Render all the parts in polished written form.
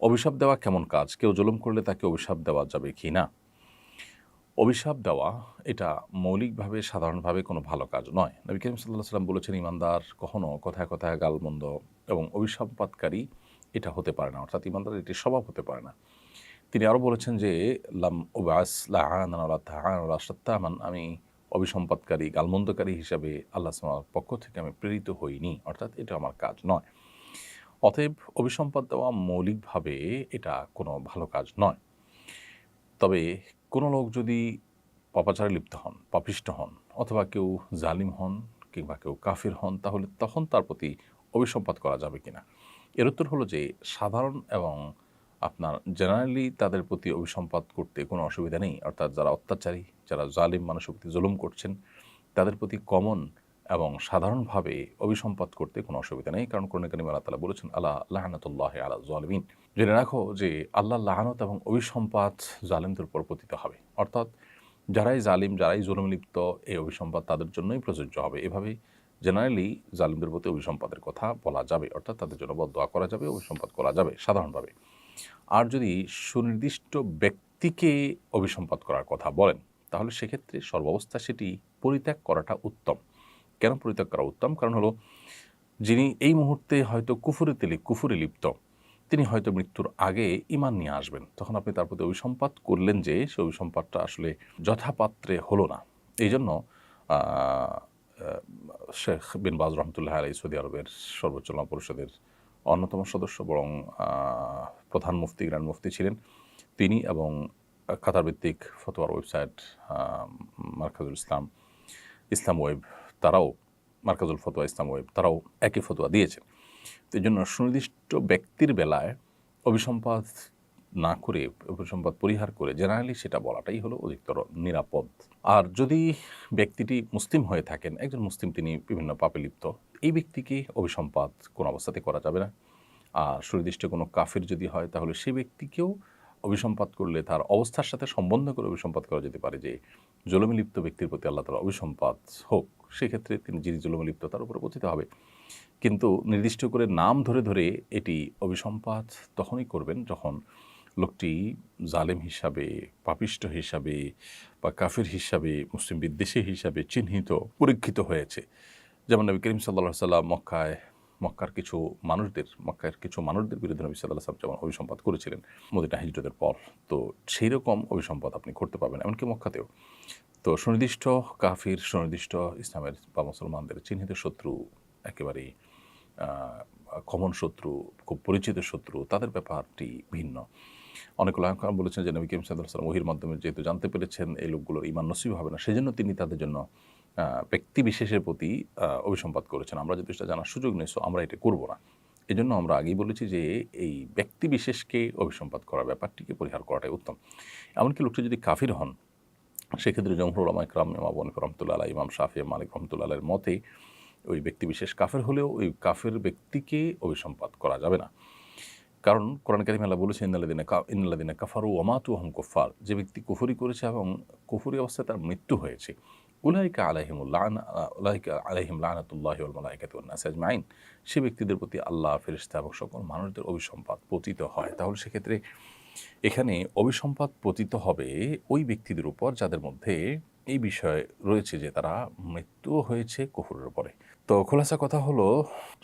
অভিশাপ দেওয়া কেমন কাজ? কেউ জুলুম করলে তাকে অভিশাপ দেওয়া যাবে কি না? অভিশাপ দেওয়া এটা মৌলিকভাবে সাধারণভাবে কোনো ভালো কাজ নয়। নবী করিম সাল্লাল্লাহু আলাইহি ওয়াসাল্লাম বলেছেন, ইমানদার কখনো কথায়, কথায় গালমন্দ এবং অভিসম্পাতকারী এটা হতে পারে না। অর্থাৎ ইমানদারের এটি স্বভাব হতে পারে না। তিনি আরও বলেছেন যে, লাম উবআস লাআনান ওয়ালা তাআনান ওয়ালা শাত্তামান, আমি অভিসম্পাতকারী, গালমন্দকারী হিসাবে আল্লাহ সুবহানাহু পক্ষ থেকে আমি প্রেরিত হইনি। অর্থাৎ এটা আমার কাজ নয়। অতএব অভিসম্পাত দেওয়া মৌলিকভাবে এটা কোনো ভালো কাজ নয়। তবে কোনো লোক যদি পাপাচারে লিপ্ত হন, পাপিষ্ঠ হন, অথবা কেউ জালিম হন কিংবা কেউ কাফির হন, তাহলে তখন তার প্রতি অভিসম্পাত করা যাবে কিনা? এর উত্তর হলো যে, সাধারণ এবং আপনার জেনারেলি তাদের প্রতি অভিসম্পাত করতে কোনো অসুবিধা নেই। অর্থাৎ যারা অত্যাচারী, যারা জালিম, মানুষের প্রতি জুলুম করছেন, তাদের প্রতি কমন এবং সাধারণভাবে অভিসম্পাত করতে কোনো অসুবিধা নেই। কারণ কোরআনে কারিমে আল্লাহ তাআলা বলেছেন, আলা লা'নাতুল্লাহি আলা যালিমিন। জেনে রাখো যে আল্লাহর লাআনত এবং অভিসম্পাত জালিমদের উপর পতিত হবে। অর্থাৎ যারাই জালিম, যারাই জুলুমে লিপ্ত, এই অভিসম্পাত তাদের জন্যই প্রযোজ্য হবে। এভাবেই জেনারেলি জালিমদের প্রতি অভিসম্পাতের কথা বলা যাবে। অর্থাৎ তাদের জন্য বদদোয়া করা যাবে, অভিসম্পাত করা যাবে সাধারণভাবে। আর যদি সুনির্দিষ্ট ব্যক্তিকে অভিসম্পাত করার কথা বলেন, তাহলে সেক্ষেত্রে সর্বাবস্থা সেটি পরিত্যাগ করাটা উত্তম। কেন পরিত্যাগ করা উত্তম? কারণ হলো, যিনি এই মুহূর্তে হয়তো কুফুরে লিপ্ত, তিনি হয়তো মৃত্যুর আগে ঈমান নিয়ে আসবেন। তখন আপনি তার প্রতি অভিসম্পাত করলেন যে, সে অভিসম্পাতটা আসলে যথাপাত্রে হলো না। এইজন্য আ আ শেখ বিন বাজ রহমতুল্লাহি আলাইহি সৌদি আরবের সর্বোচ্চ উলামা পরিষদের অন্যতম সদস্য, বরং প্রধান মুফতি, গ্র্যান্ড মুফতি ছিলেন তিনি, এবং কাতার ভিত্তিক ফতোয়ার ওয়েবসাইট মারকাজুল ইসলাম ওয়েব, তারাও মারকাজুল ফতোয়া ইসলাম ওয়েব, তারাও একই ফতোয়া দিয়েছেন। তো এই জন্য সুনির্দিষ্ট ব্যক্তির বেলায় অভিসম্পাত না করে, অভিসম্পাত পরিহার করে জেনারেলি সেটা বলাটাই হলো অধিকতর নিরাপদ। আর যদি ব্যক্তিটি মুসলিম হয়ে থাকেন, একজন মুসলিম, তিনি বিভিন্ন পাপে লিপ্ত, এই ব্যক্তিকে অভিসম্পাত কোনো অবস্থাতে করা যাবে না। আর সুনির্দিষ্ট কোনো কাফির যদি হয়, তাহলে সেই ব্যক্তিকেও অভিসম্পাত করলে তার অবস্থার সাথে সম্বন্ধ করে অভিসম্পাত করা যেতে পারে যে, জুলুমে লিপ্ত ব্যক্তির প্রতি আল্লাহ তাআলা অভিসম্পাত হোক। সেক্ষেত্রে তিনি যিনি জুলুমে লিপ্ত তার উপরে পতিত হবে। কিন্তু নির্দিষ্ট করে নাম ধরে ধরে এটি অভিসম্পাত তখনই করবেন যখন লোকটি জালেম হিসাবে, পাপিষ্ঠ হিসাবে বা কাফির হিসাবে, মুসলিম বিদ্বেষী হিসাবে চিহ্নিত, পরীক্ষিত হয়েছে। যেমন নবী করিম সাল্লাল্লাহু আলাইহি ওয়াসাল্লাম মক্কার কিছু মানুষদের বিরুদ্ধে নবী সাল্লাল্লাহু আলাইহি ওয়াসাল্লাম যেমন অভিসম্পাত করেছিলেন মদিনা হিজরতের পর, তো সেই রকম অভিসম্পাত আপনি করতে পারবেন, এমনকি মক্কাতেও। তো সুনির্দিষ্ট কাফির, সুনির্দিষ্ট ইসলামের বা মুসলমানদের চিহ্নিত শত্রু, একেবারেই কমন শত্রু, খুব পরিচিত শত্রু, তাদের ব্যাপারটি ভিন্ন। অনেক উলামা বলেছেন যে, নবী করিম সাল্লাল্লাহু আলাইহি ওয়াসাল্লাম ওহীর মাধ্যমে যেহেতু জানতে পেরেছেন এই লোকগুলোর ঈমান নসিব হবে না, সেজন্য তিনি তাদের জন্য ব্যক্তি বিশেষের প্রতি অভিসম্পাত করেছেন। আমরা যদি সেটা জানার সুযোগ নেই, সো আমরা এটা করব না। এজন্য আমরা আগেই বলেছি যে, এই ব্যক্তি বিশেষকে অভিসম্পাত করার ব্যাপারটিকে পরিহার করাটাই উত্তম। এমনকি লোকটি যদি কাফির হন, সেক্ষেত্রে জমহুর উলামা ইকরাম, ইমাম আবু হানিফা রাহমাতুল্লাহ আলাইহি, ইমাম শাফিঈ, মালিক রাহমাতুল্লাহ আলাইহির মতে ওই ব্যক্তি বিশেষ কাফের হলেও ওই কাফের ব্যক্তিকে অভিসম্পাত করা যাবে না। কারণ কোরআন কারিমে আল্লাহ বলেছেন, ইন্নাল্লাযিনা কাফারু ওয়া মাতু ওয়া হুম কুফফার, যে ব্যক্তি কুফরি করেছে এবং কুফরি অবস্থায় তার মৃত্যু হয়েছে, উলাইকা আলাইহিম লানাতুল্লাহি ওয়াল মালাইকাতি ওয়ান নাসি আজমাইন, সে ব্যক্তিদের প্রতি আল্লাহ, ফেরেশতা এবং সকল মানুষদের অভিসম্পাত পতিত হয়। তাহলে সেক্ষেত্রে এখানে অভিসম্পাত পতিত হবে ওই ব্যক্তিদের উপর যাদের মধ্যে এই বিষয় রয়েছে যে তারা মৃত্যু হয়েছে কুফরের উপরে। তো খোলাসা কথা হলো,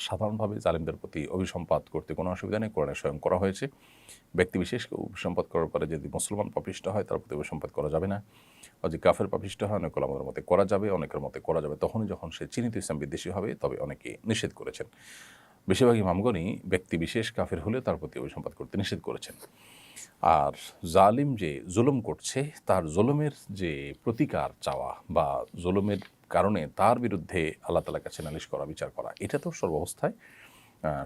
সাধারণভাবে জালিমদের প্রতি অভিসম্পাত করতে কোনো অসুবিধা নেই, কোরআনে স্বয়ং করা হয়েছে। ব্যক্তিবিশেষকে অভিসম্পাত করার পরে যদি মুসলমান পাপিষ্ঠ হয়, তার প্রতি অভিসম্পাত করা যাবে না। আর যে কাফের পাপিষ্ঠ হয়, অনেক ওলামাদের মতে করা যাবে, অনেকের মতে করা যাবে তখনই যখন সে চিহ্নিত ইসলাম বিদ্বেষী হবে, তবে অনেকে নিষেধ করেছেন। বেশিরভাগ ইমামগণই ব্যক্তি বিশেষ কাফের হলে তার প্রতি অভিসম্পাত করতে নিষেধ করেছেন। আর জালিম যে জুলুম করছে, তার জুলুমের যে প্রতিকার চাওয়া বা জুলুমের কারণে তার বিরুদ্ধে আল্লাহ তাআলার কাছে নালিশ করা, বিচার করা, এটা তো সর্বাবস্থায়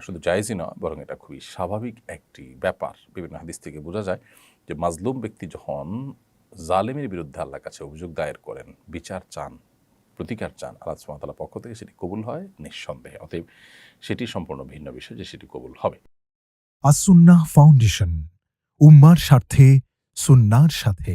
শুধু জায়েজই নয়, বরং এটা খুবই স্বাভাবিক একটি ব্যাপার। বিভিন্ন হাদিস থেকে বোঝা যায় যে, মাজলুম ব্যক্তি যখন জালেমের বিরুদ্ধে আল্লাহর কাছে অভিযোগ দায়ের করেন, বিচার চান, প্রতিকার চান, আল্লাহ সুবহানাহু ওয়া তাআলার পক্ষ থেকে সেটি কবুল হয় নিঃসন্দেহে। অতএব সেটি সম্পূর্ণ ভিন্ন বিষয় যে সেটি কবুল হবে। আস-সুন্নাহ ফাউন্ডেশন, উম্মার স্বার্থে সুন্নাহর সাথে।